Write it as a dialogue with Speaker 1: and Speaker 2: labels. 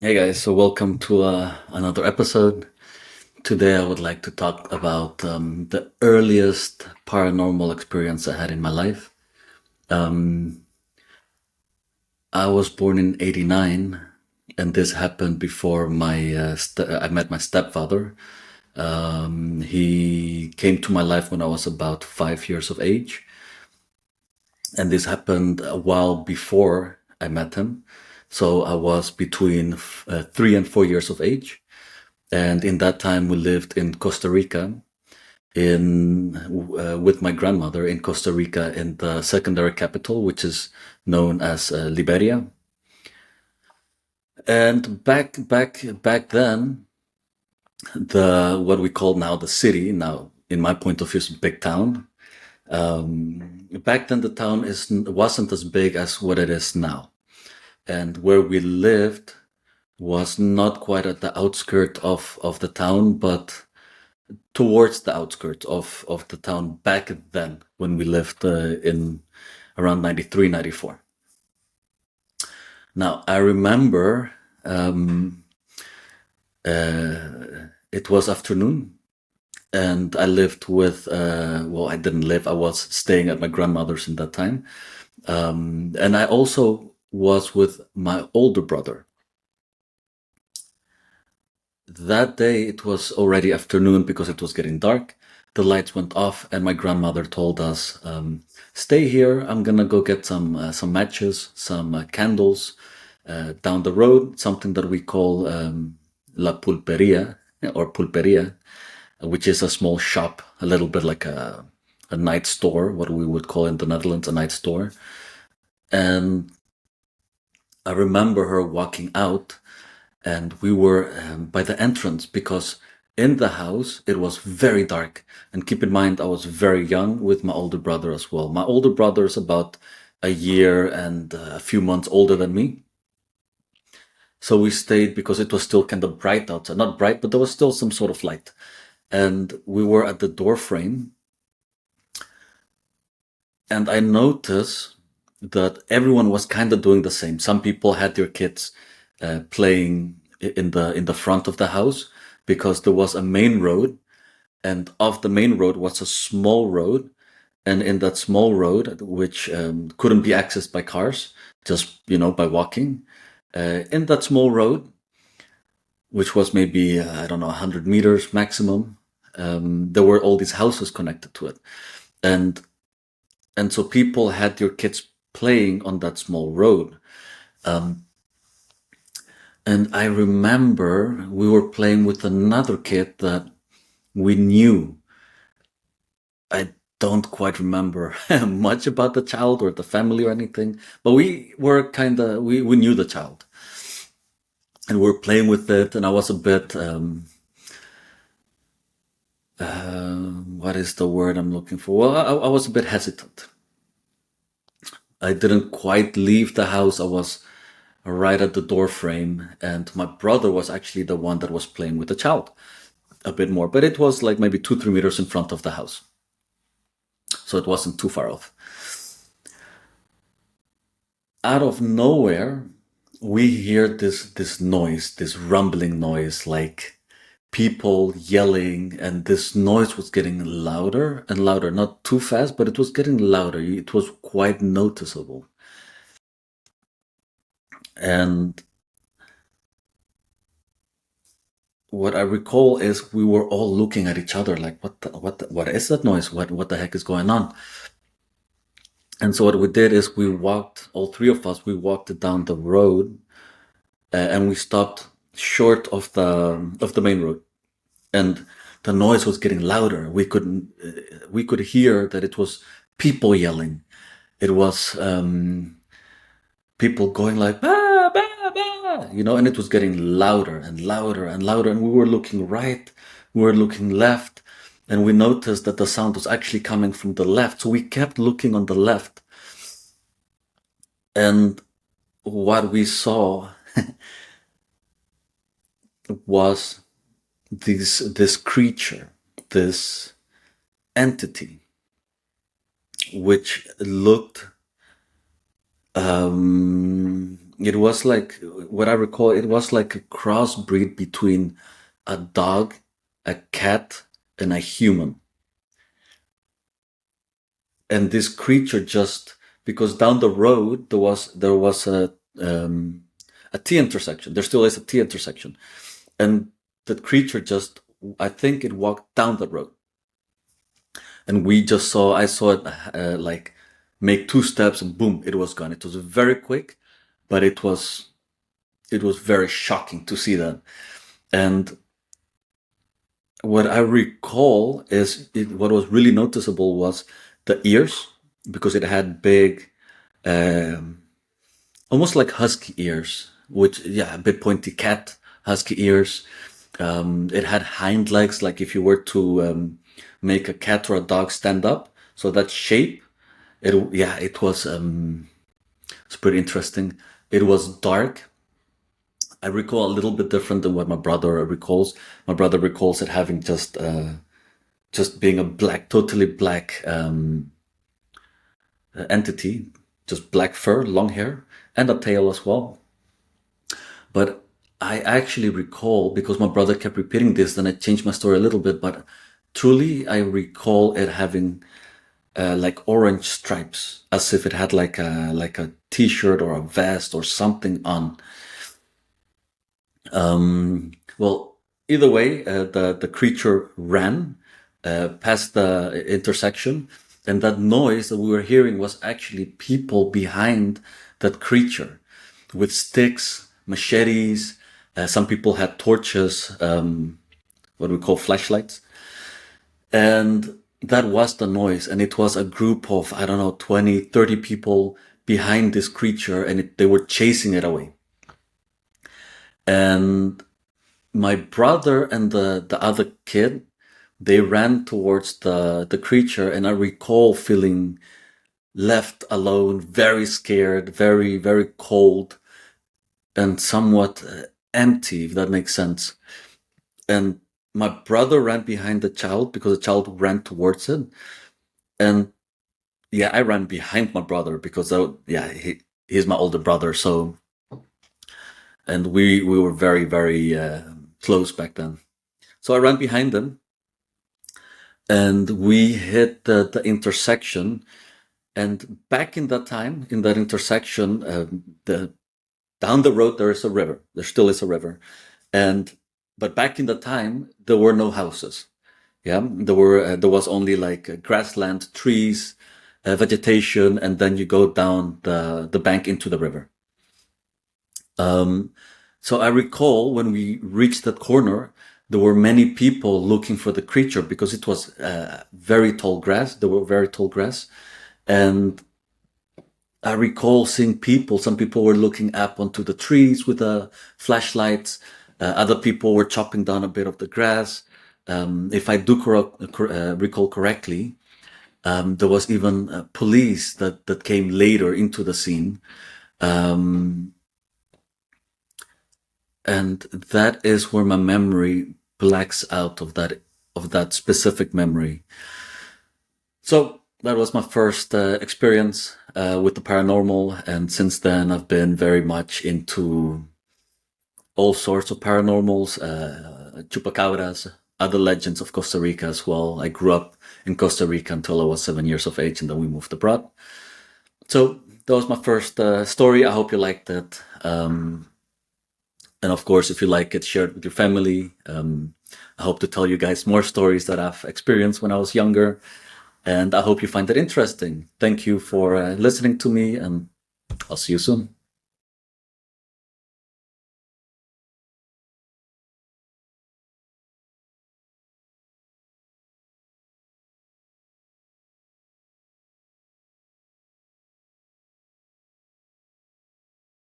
Speaker 1: Hey guys, so welcome to another episode. Today I would like to talk about the earliest paranormal experience I had in my life. Um, I was born in '89, and this happened before I met my stepfather. He came to my life when I was about 5 years of age, and this happened a while before I met him. So I was between 3 and 4 years of age. And in that time, we lived in Costa Rica in with my grandmother in Costa Rica in the secondary capital, which is known as Liberia. And back then, the what we call now the city, now in my point of view, is a big town. Back then, the town is wasn't as big as what it is now, and where we lived was not quite at the outskirt of the town, but towards the outskirts of the town back then when we lived in around 93, 94. Now, I remember it was afternoon and I lived with, well, I didn't live, I was staying at my grandmother's in that time. And I also was with my older brother. That day it was already afternoon because it was getting dark. The lights went off, and my grandmother told us, "Stay here. I'm gonna go get some matches, some candles down the road. Something that we call la pulperia or pulperia, which is a small shop, a little bit like a night store, what we would call in the Netherlands a night store." And I remember her walking out, and we were by the entrance because in the house it was very dark. And keep in mind, I was very young with my older brother as well. My older brother is about a year and a few months older than me. So we stayed because it was still kind of bright outside. Not bright, but there was still some sort of light. And we were at the door frame, and I noticed that everyone was kind of doing the same. Some people had their kids playing in the front of the house because there was a main road, and off the main road was a small road, and in that small road, which couldn't be accessed by cars, just by walking, in that small road, which was maybe I don't know 100 meters maximum, there were all these houses connected to it, and so people had their kids playing on that small road. Um, and I remember we were playing with another kid that we knew. I don't quite remember much about the child or the family or anything, but we were we knew the child and we were playing with it. And I was a bit, what is the word I'm looking for? Well, I was a bit hesitant. I didn't quite leave the house. I was right at the door frame, and my brother was actually the one that was playing with the child a bit more, but it was like maybe 2, 3 meters in front of the house. So it wasn't too far off. Out of nowhere, we hear this noise, this rumbling noise, like people yelling, and this noise was getting louder and louder. Not too fast, but it was getting louder. It was quite noticeable. And what I recall is we were all looking at each other like, what is that noise? What the heck is going on? And so what we did is we walked, all three of us, we walked down the road, and we stopped short of the main road. And the noise was getting louder. We could hear that it was people yelling. It was people going like bah, bah, bah, and it was getting louder and louder and louder. And we were looking right, we were looking left, and we noticed that the sound was actually coming from the left. So we kept looking on the left, and what we saw was this creature, this entity, which looked, it was like what I recall, it was like a crossbreed between a dog, a cat, and a human. And this creature just, because down the road there was a T intersection. There still is a T intersection, and that creature just, I think it walked down the road, and I saw it like make two steps, and boom, it was gone. It was very quick, but it was very shocking to see that. And what I recall is what was really noticeable was the ears, because it had big, um, almost like husky ears, which, yeah, a bit pointy cat husky ears. It had hind legs, like if you were to make a cat or a dog stand up. So that shape, it's pretty interesting. It was dark. I recall a little bit different than what my brother recalls. My brother recalls it having just being a black, totally black entity, just black fur, long hair, and a tail as well. But I actually recall, because my brother kept repeating this, then I changed my story a little bit. But truly, I recall it having like orange stripes, as if it had like a t-shirt or a vest or something on. Well, either way, the creature ran past the intersection, and that noise that we were hearing was actually people behind that creature with sticks, machetes. Some people had torches, what we call flashlights, and that was the noise. And it was a group of, I don't know, 20, 30 people behind this creature, and they were chasing it away. And my brother and the other kid, they ran towards the creature, and I recall feeling left alone, very scared, very, very cold, and somewhat empty, if that makes sense. And my brother ran behind the child because the child ran towards it. And yeah, I ran behind my brother because he's my older brother. So, and we were very, very close back then. So I ran behind them, and we hit the intersection. And back in that time, in that intersection, down the road there is a river. There still is a river, but back in the time there were no houses. Yeah, there was only like grassland, trees, vegetation, and then you go down the bank into the river. So I recall when we reached that corner, there were many people looking for the creature because it was very tall grass. There were very tall grass, and I recall seeing people. Some people were looking up onto the trees with flashlights. Other people were chopping down a bit of the grass. If I do recall correctly, there was even police that came later into the scene. Um, and that is where my memory blacks out of that specific memory. So that was my first experience with the paranormal, and since then I've been very much into all sorts of paranormals, chupacabras, other legends of Costa Rica as well. I grew up in Costa Rica until I was 7 years of age, and then we moved abroad. So that was my first story. I hope you liked it. And of course, if you like it, share it with your family. I hope to tell you guys more stories that I've experienced when I was younger. And I hope you find it interesting. Thank you for listening to me, and I'll see you soon.